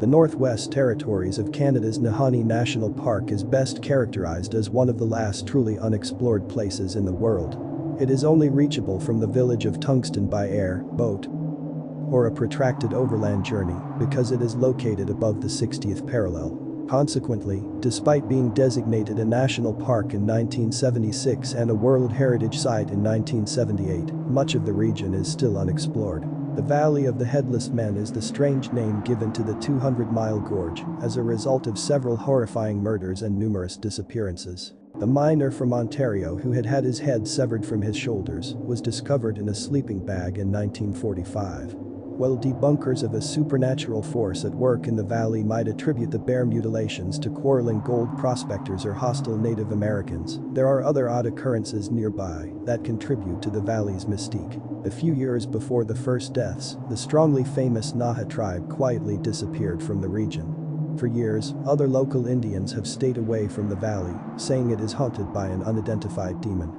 The Northwest Territories of Canada's Nahanni National Park is best characterized as one of the last truly unexplored places in the world. It is only reachable from the village of Tungsten by air, boat, or a protracted overland journey because it is located above the 60th parallel. Consequently, despite being designated a national park in 1976 and a World Heritage Site in 1978, much of the region is still unexplored. The Valley of the Headless Men is the strange name given to the 200-mile gorge as a result of several horrifying murders and numerous disappearances. The miner from Ontario who had had his head severed from his shoulders was discovered in a sleeping bag in 1945. While debunkers of a supernatural force at work in the valley might attribute the bare mutilations to quarreling gold prospectors or hostile Native Americans, there are other odd occurrences nearby that contribute to the valley's mystique. A few years before the first deaths, the strongly famous Nahanni tribe quietly disappeared from the region. For years, other local Indians have stayed away from the valley, saying it is haunted by an unidentified demon.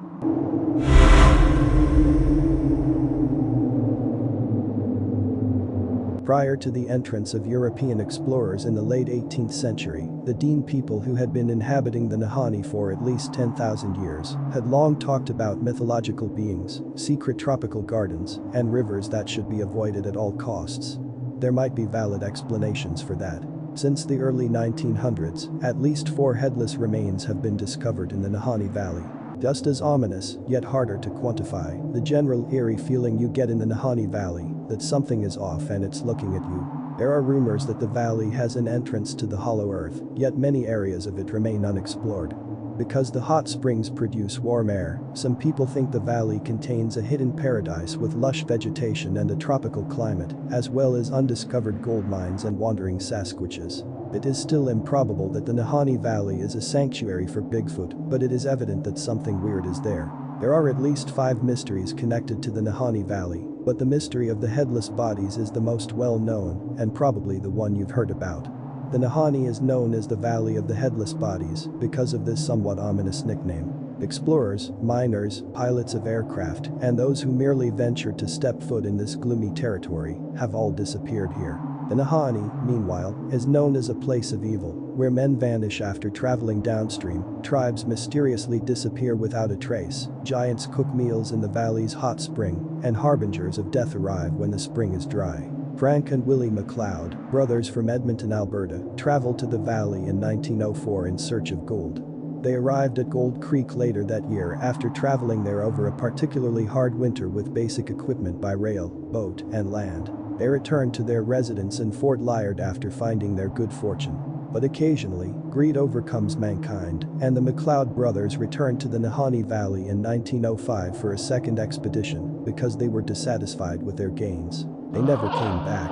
Prior to the entrance of European explorers in the late 18th century, the Dene people who had been inhabiting the Nahanni for at least 10,000 years had long talked about mythological beings, secret tropical gardens, and rivers that should be avoided at all costs. There might be valid explanations for that. Since the early 1900s, at least 4 headless remains have been discovered in the Nahanni Valley. Just as ominous, yet harder to quantify, the general eerie feeling you get in the Nahanni Valley, that something is off and it's looking at you. There are rumors that the valley has an entrance to the hollow earth, yet many areas of it remain unexplored. Because the hot springs produce warm air, some people think the valley contains a hidden paradise with lush vegetation and a tropical climate, as well as undiscovered gold mines and wandering Sasquatches. It is still improbable that the Nahanni Valley is a sanctuary for Bigfoot, but it is evident that something weird is there. There are at least 5 mysteries connected to the Nahanni Valley, but the mystery of the headless bodies is the most well-known and probably the one you've heard about. The Nahanni is known as the Valley of the Headless Bodies because of this somewhat ominous nickname. Explorers, miners, pilots of aircraft, and those who merely ventured to step foot in this gloomy territory have all disappeared here. The Nahanni, meanwhile, is known as a place of evil, where men vanish after traveling downstream, tribes mysteriously disappear without a trace, giants cook meals in the valley's hot spring, and harbingers of death arrive when the spring is dry. Frank and Willie Macleod, brothers from Edmonton, Alberta, traveled to the valley in 1904 in search of gold. They arrived at Gold Creek later that year after traveling there over a particularly hard winter with basic equipment by rail, boat, and land. They returned to their residence in Fort Liard after finding their good fortune. But occasionally, greed overcomes mankind, and the Macleod brothers returned to the Nahanni Valley in 1905 for a second expedition because they were dissatisfied with their gains. They never came back.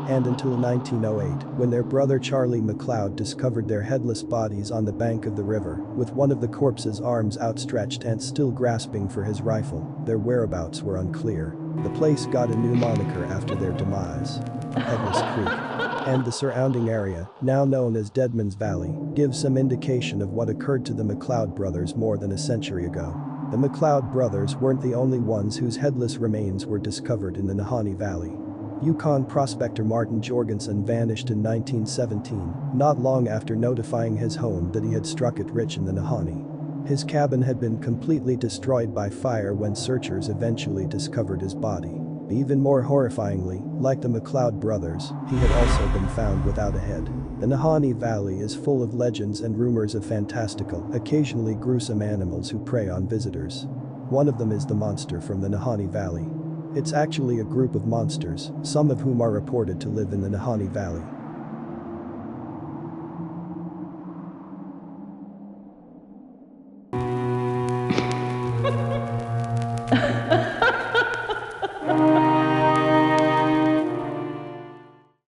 And until 1908, when their brother Charlie Macleod discovered their headless bodies on the bank of the river, with one of the corpse's arms outstretched and still grasping for his rifle, their whereabouts were unclear. The place got a new moniker after their demise, Headless Creek. And the surrounding area, now known as Deadman's Valley, gives some indication of what occurred to the Macleod brothers more than a century ago. The Macleod brothers weren't the only ones whose headless remains were discovered in the Nahanni Valley. Yukon prospector Martin Jorgenson vanished in 1917, not long after notifying his home that he had struck it rich in the Nahanni. His cabin had been completely destroyed by fire when searchers eventually discovered his body. Even more horrifyingly, like the Macleod brothers, he had also been found without a head. The Nahanni Valley is full of legends and rumors of fantastical, occasionally gruesome animals who prey on visitors. One of them is the monster from the Nahanni Valley. It's actually a group of monsters, some of whom are reported to live in the Nahanni Valley.